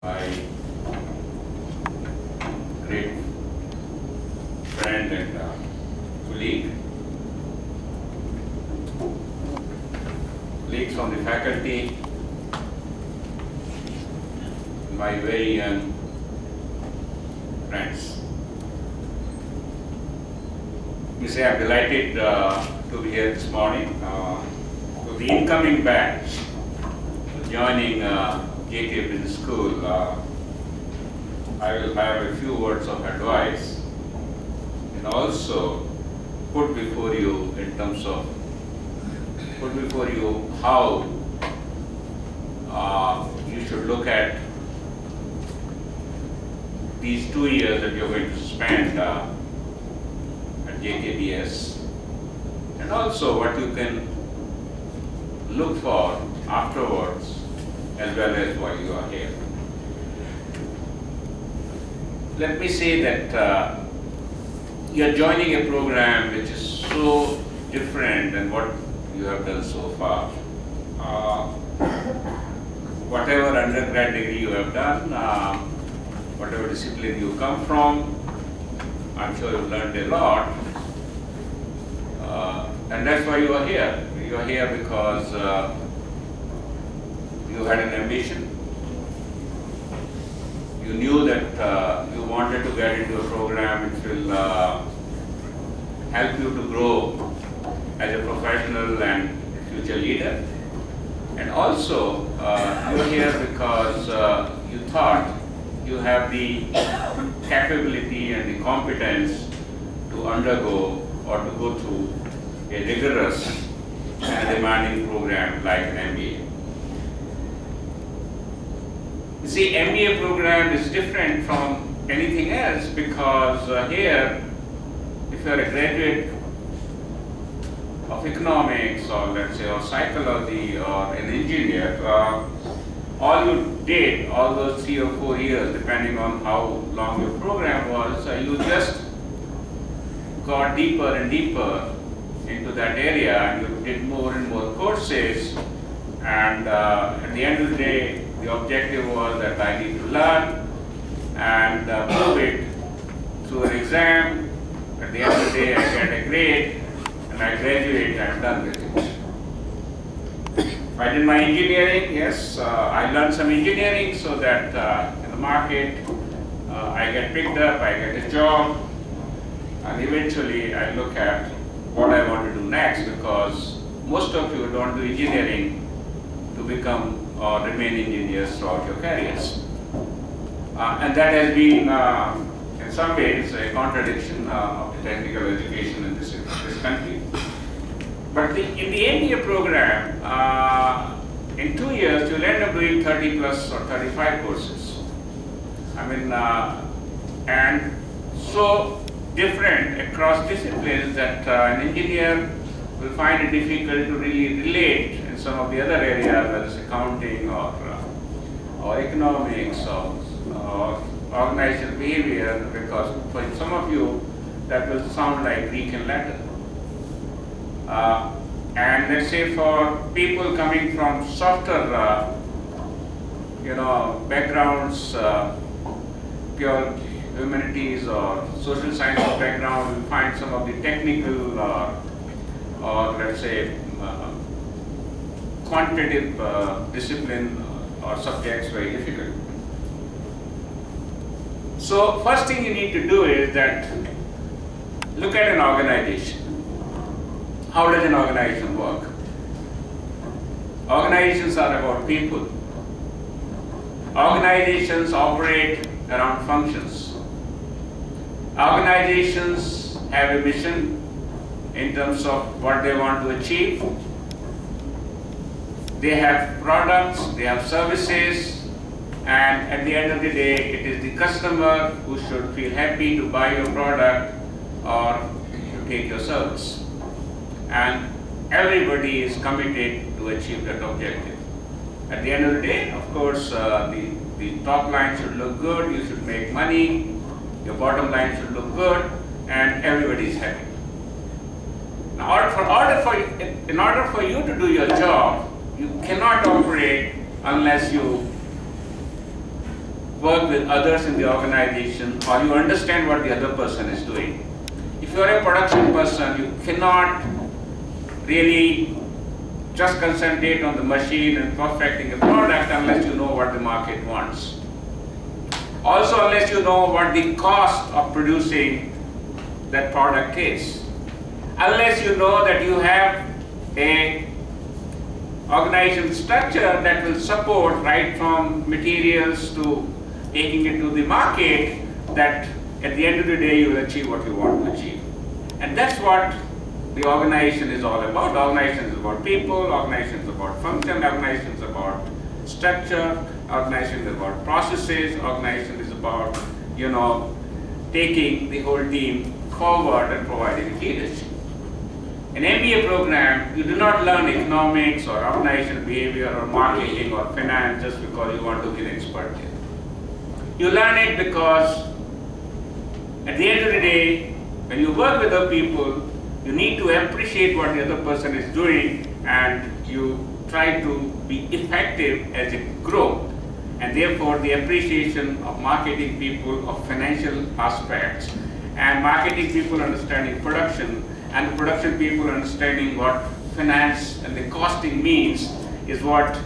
My great friend and colleagues from the faculty, my very young friends. We say I'm delighted to be here this morning. To the incoming batch joining JK Business School, I will have a few words of advice and also put before you how you should look at these 2 years that you're going to spend at JKBS, and also what you can look for afterwards as well as while you are here. Let me say that you're joining a program which is so different than what you have done so far. Whatever undergrad degree you have done, whatever discipline you come from, I'm sure you've learned a lot. And that's why you are here. You are here because you had an ambition. You knew that you wanted to get into a program which will help you to grow as a professional and future leader. And also, you're here because you thought you have the capability and the competence to undergo or to go through a rigorous and demanding program like an MBA. You see, MBA program is different from anything else because here, if you are a graduate of economics or let's say or psychology or an engineer, all you did, all those 3 or 4 years, depending on how long your program was, you just got deeper and deeper into that area and you did more and more courses, and at the end of the day, the objective was that I need to learn and prove it through an exam. At the end of the day, I get a grade and I graduate, I'm done with it. I did my engineering, yes, I learned some engineering so that in the market I get picked up, I get a job, and eventually I look at what I want to do next, because most of you don't do engineering to become or remain engineers throughout your careers. And that has been in some ways a contradiction of the technical education in this country. But in the MBA program, in 2 years, you'll end up doing 30 plus or 35 courses. I mean, and so different across disciplines that an engineer will find it difficult to really relate in some of the other areas, whether it's accounting or economics or organizational behavior, because for some of you that will sound like Greek and Latin. And let's say for people coming from softer, backgrounds, pure humanities or social sciences background, we find some of the technical or let's say quantitative discipline or subjects very difficult. So first thing you need to do is that look at an organization. How does an organization work? Organizations are about people. Organizations operate around functions. Organizations have a mission in terms of what they want to achieve. They have products, they have services, and at the end of the day, it is the customer who should feel happy to buy your product or to take your service. And everybody is committed to achieve that objective. At the end of the day, of course, the top line should look good, you should make money, your bottom line should look good, and everybody is happy. Now, in order for you to do your job, you cannot operate unless you work with others in the organization, or you understand what the other person is doing. If you are a production person, you cannot really just concentrate on the machine and perfecting a product unless you know what the market wants. Also, unless you know what the cost of producing that product is. Unless you know that you have a organization structure that will support right from materials to taking it to the market, that at the end of the day you will achieve what you want to achieve. And that's what the organization is all about. Organization is about people, organization is about function, organization is about structure, organization is about processes, organization is about, taking the whole team forward and providing leadership. In MBA program, you do not learn economics or organizational behavior or marketing or finance just because you want to be an expert here. You learn it because at the end of the day, when you work with other people, you need to appreciate what the other person is doing, and you try to be effective as a group. And therefore, the appreciation of marketing people of financial aspects, and marketing people understanding production, and the production people understanding what finance and the costing means is what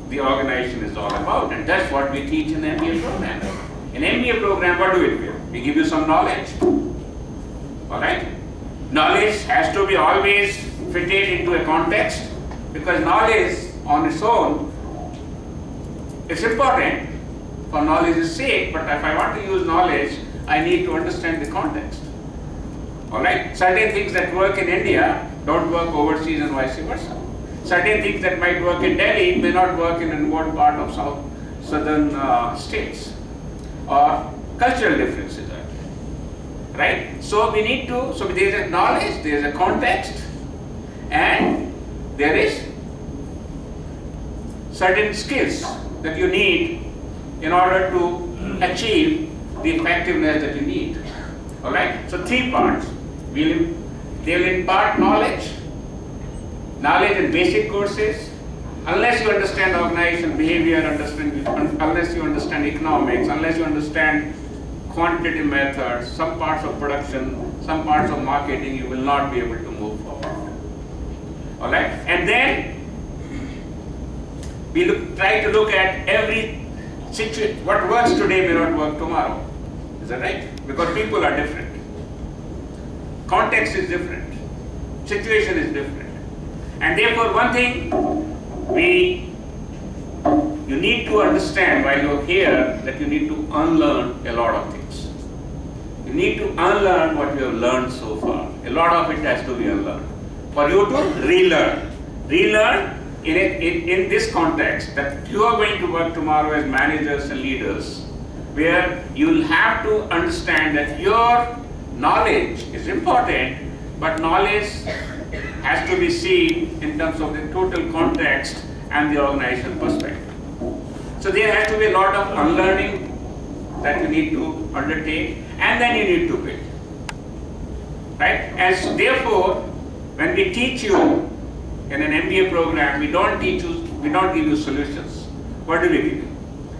the organization is all about. And that's what we teach in the MBA program. In MBA program, what do we do? We give you some knowledge. Alright? Knowledge has to be always fitted into a context, because knowledge on its own is important for knowledge's sake, but if I want to use knowledge, I need to understand the context. Alright? Certain things that work in India don't work overseas and vice versa. Certain things that might work in Delhi may not work in a remote part of southern states, or cultural differences are there. Right? So we need to, so there is a knowledge, there is a context, and there is certain skills that you need in order to achieve the effectiveness that you need. Alright? So 3 parts. They will impart knowledge in basic courses. Unless you understand organizational behavior, unless you understand economics, unless you understand quantitative methods, some parts of production, some parts of marketing, you will not be able to move forward. Alright? And then we try to look at every situation. What works today may not work tomorrow. Is that right? Because people are different. Context is different. Situation is different. And therefore, one thing you need to understand while you're here, that you need to unlearn a lot of things. You need to unlearn what you have learned so far. A lot of it has to be unlearned. For you to relearn. Relearn in this context, that you are going to work tomorrow as managers and leaders, where you'll have to understand that your knowledge is important, but knowledge has to be seen in terms of the total context and the organizational perspective. So there has to be a lot of unlearning that you need to undertake, and then you need to build. Right? And so therefore, when we teach you in an MBA program, we don't give you solutions. What do we give you?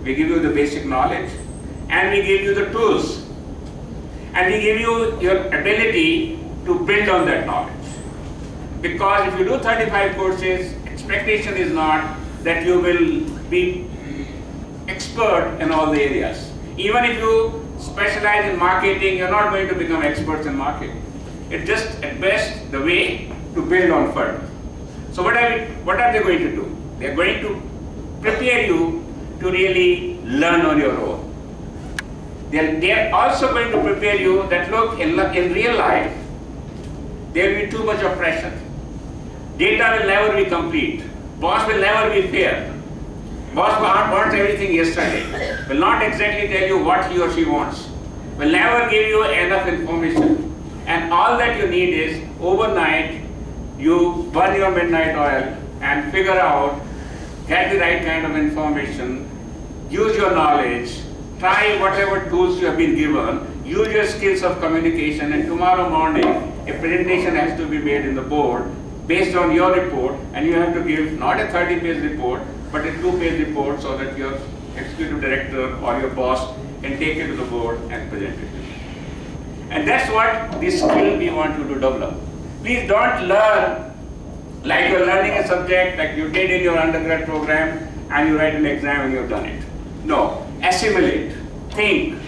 We give you the basic knowledge, and we give you the tools, and we give you your ability to build on that knowledge. Because if you do 35 courses, expectation is not that you will be expert in all the areas. Even if you specialize in marketing, you're not going to become experts in marketing. It's just at best the way to build on further. So what are they going to do? They're going to prepare you to really learn on your own. They're also going to prepare you that, look, in real life, there will be too much of pressure. Data will never be complete. Boss will never be fair. Boss wants everything yesterday. Will not exactly tell you what he or she wants. Will never give you enough information. And all that you need is, overnight, you burn your midnight oil and figure out, get the right kind of information, use your knowledge, try whatever tools you have been given, use your skills of communication, and tomorrow morning a presentation has to be made in the board based on your report, and you have to give not a 30-page report, but a 2-page report, so that your executive director or your boss can take it to the board and present it to you. And that's what the skill we want you to develop. Please don't learn like you're learning a subject like you did in your undergrad program and you write an exam and you've done it. No, assimilate, think,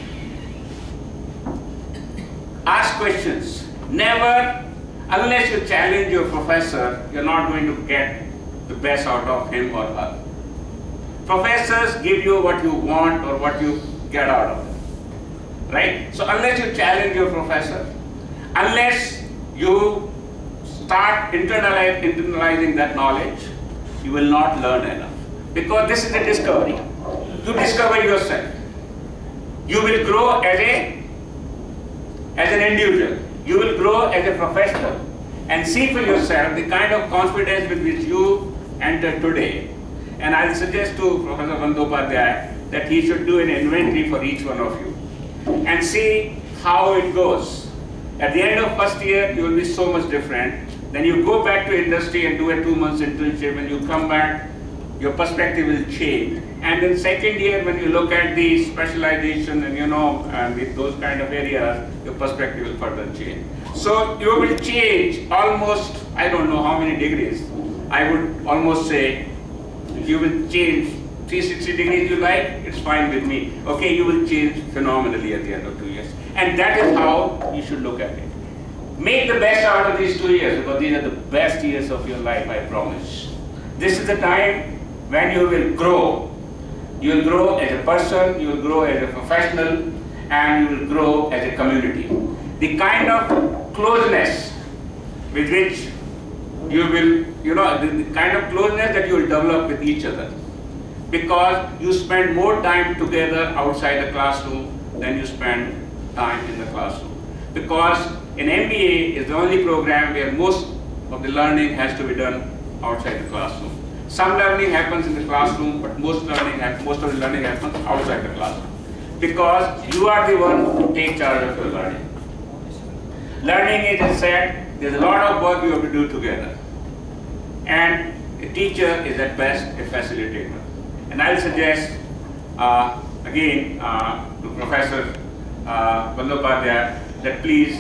ask questions. Never, unless you challenge your professor, you're not going to get the best out of him or her. Professors give you what you want or what you get out of them, right? So unless you challenge your professor, unless you start internalizing that knowledge, you will not learn enough. Because this is a discovery. You discover yourself. You will grow as an individual. You will grow as a professional and see for yourself the kind of confidence with which you enter today. And I'll suggest to Professor Bandyopadhyay that he should do an inventory for each one of you and see how it goes. At the end of first year, you will be so much different. Then you go back to industry and do a 2 months internship. When you come back, your perspective will change. And in second year, when you look at the specialization and and with those kind of areas, your perspective will further change. So you will change almost, I don't know how many degrees. I would almost say you will change 360 degrees you like, it's fine with me. Okay, you will change phenomenally at the end of 2 years. And that is how you should look at it. Make the best out of these 2 years because these are the best years of your life, I promise. This is the time when you will grow. You will grow as a person, you will grow as a professional, and you will grow as a community. The kind of closeness with which you will, the kind of closeness that you will develop with each other. Because you spend more time together outside the classroom than you spend time in the classroom. Because an MBA is the only program where most of the learning has to be done outside the classroom. Some learning happens in the classroom, but most of the learning happens outside the classroom. Because you are the one who takes charge of your learning. Learning is, as said, there's a lot of work you have to do together. And a teacher is at best a facilitator. And I'll suggest, again, to Professor Bandyopadhyay that please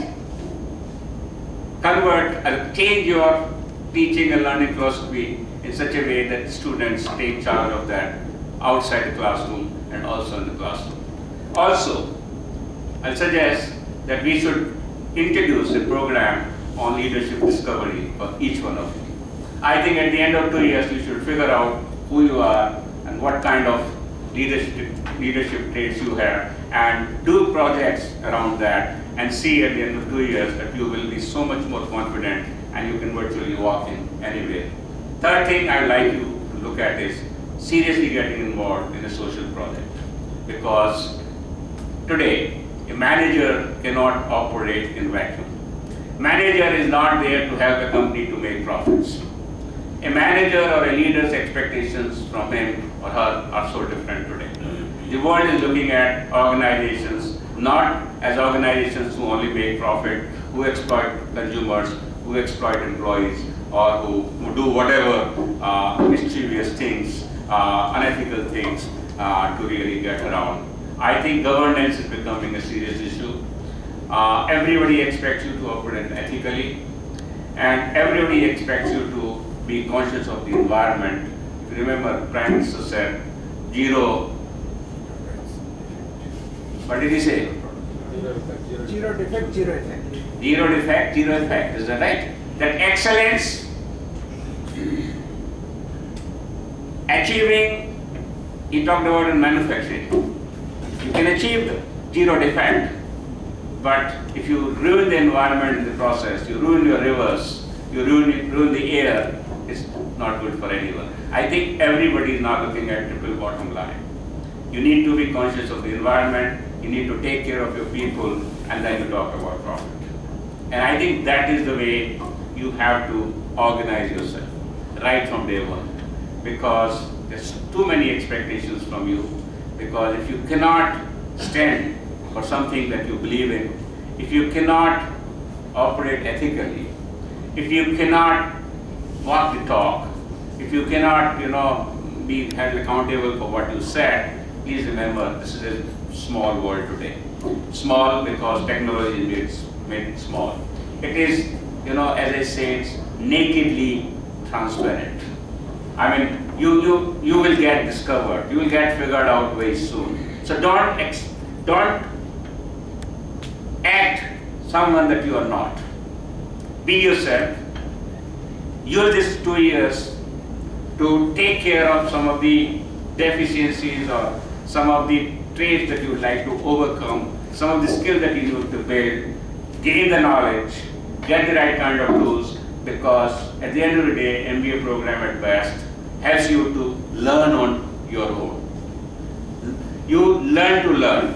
change your teaching and learning philosophy in such a way that students take charge of that outside the classroom and also in the classroom. Also, I'll suggest that we should introduce a program on leadership discovery for each one of you. I think at the end of 2 years, you should figure out who you are and what kind of leadership traits you have and do projects around that and see at the end of 2 years that you will be so much more confident and you can virtually walk in anywhere. Third thing I'd like you to look at is seriously getting involved in a social project. Because today, a manager cannot operate in vacuum. Manager is not there to help a company to make profits. A manager or a leader's expectations from him or her are so different today. The world is looking at organizations not as organizations who only make profit, who exploit consumers, who exploit employees, or who do whatever mischievous things, unethical things to really get around. I think governance is becoming a serious issue. Everybody expects you to operate ethically, and everybody expects you to be conscious of the environment. If you remember, Prime Minister said, zero, what did he say? Zero defect, zero effect. Zero defect, zero effect, is that right? That excellence, achieving, he talked about in manufacturing. You can achieve zero defect, but if you ruin the environment in the process, you ruin your rivers, you ruin the air, it's not good for anyone. I think everybody is now looking at triple bottom line. You need to be conscious of the environment, you need to take care of your people, and then you talk about profit. And I think that is the way you have to organize yourself, right from day one. Because there's too many expectations from you. Because if you cannot stand for something that you believe in, if you cannot operate ethically, if you cannot walk the talk, if you cannot, be held accountable for what you said, please remember, this is a small world today. Small because technology made it small. It is, as I say, it's nakedly transparent. I mean, you will get discovered. You will get figured out very soon. So don't act someone that you are not. Be yourself. Use these 2 years to take care of some of the deficiencies or some of the traits that you would like to overcome, some of the skills that you need to build, gain the knowledge, get the right kind of tools, because at the end of the day, MBA program at best helps you to learn on your own. You learn to learn.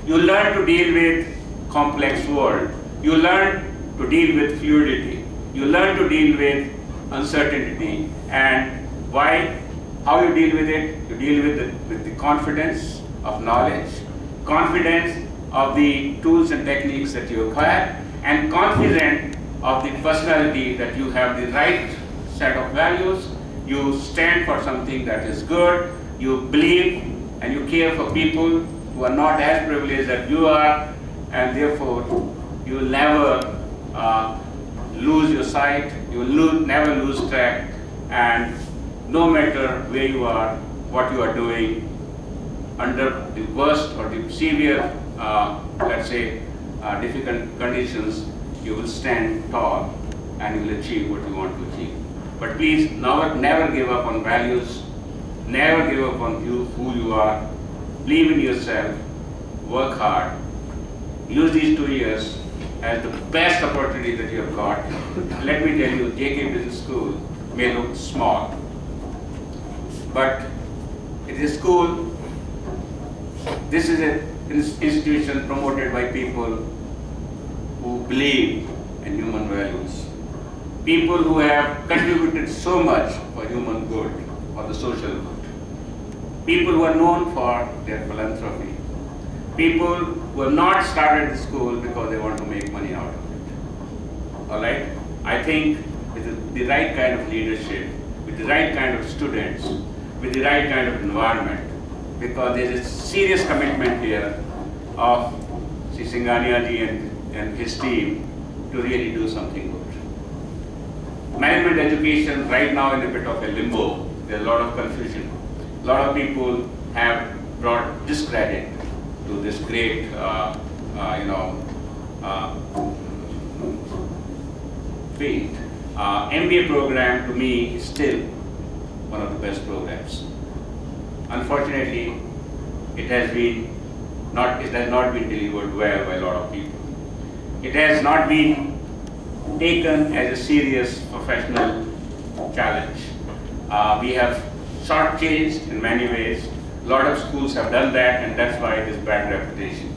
You learn to deal with complex world. You learn to deal with fluidity. You learn to deal with uncertainty. And why? How you deal with it? You deal with the confidence of knowledge, confidence of the tools and techniques that you acquire, and confident of the personality that you have the right set of values. You stand for something that is good. You believe and you care for people who are not as privileged as you are, and therefore you will never lose your sight. You will never lose track, and no matter where you are, what you are doing, under the worst or the severe, let's say, difficult conditions, you will stand tall and you will achieve what you want to achieve. But please never give up on values, never give up on who you are. Believe in yourself, work hard. Use these 2 years as the best opportunity that you have got. Let me tell you, JK Business School may look small, but it is school. This is an institution promoted by people who believe in human values. People who have contributed so much for human good or the social good. People who are known for their philanthropy. People who have not started the school because they want to make money out of it. All right? I think with the right kind of leadership, with the right kind of students, with the right kind of environment, because there is a serious commitment here of Sri Singhania ji and his team to really do something good. Management education right now in a bit of a limbo. There's a lot of confusion. A lot of people have brought discredit to this great, field. MBA program to me is still one of the best programs. Unfortunately, it has not been delivered well by a lot of people. It has not been taken as a serious professional challenge. We have shortchanged in many ways. A lot of schools have done that, and that's why it is bad reputation.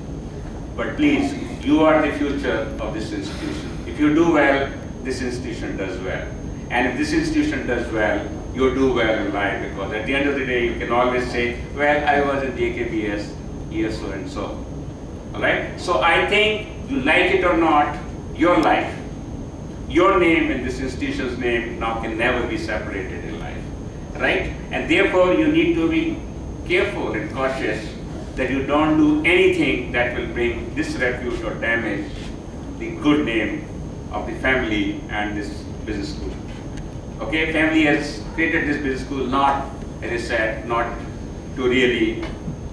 But please, you are the future of this institution. If you do well, this institution does well. And if this institution does well, you do well in life, because at the end of the day, you can always say, well, I was in JKBS year so and so. All right? So I think, you like it or not, your life, your name and this institution's name now can never be separated in life. Right? And therefore, you need to be careful and cautious that you don't do anything that will bring disrepute or damage the good name of the family and this business school. Okay, family has created this business school not, as I said, not to really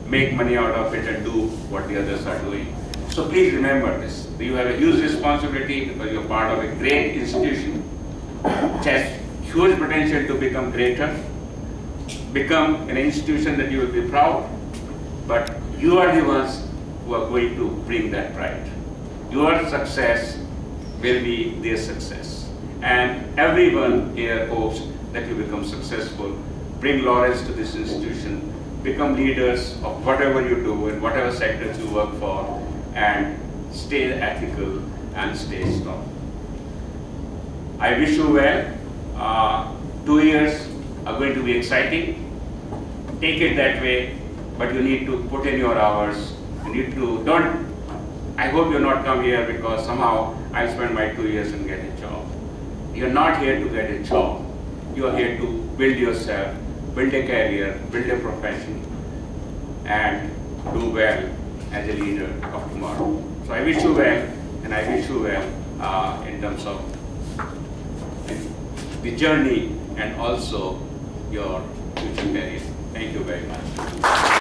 make money out of it and do what the others are doing. So please remember this. You have a huge responsibility because you're part of a great institution which has huge potential to become greater, become an institution that you will be proud, but you are the ones who are going to bring that pride. Your success will be their success. And everyone here hopes that you become successful, bring laurels to this institution, become leaders of whatever you do and whatever sectors you work for, and stay ethical and stay strong. I wish you well. 2 years are going to be exciting. Take it that way, but you need to put in your hours. You need to, I hope you're not come here because somehow I'll spend my 2 years and get a job. You're not here to get a job. You're here to build yourself, build a career, build a profession, and do well as a leader of tomorrow. So I wish you well, and I wish you well in terms of the journey and also your future career. Thank you very much.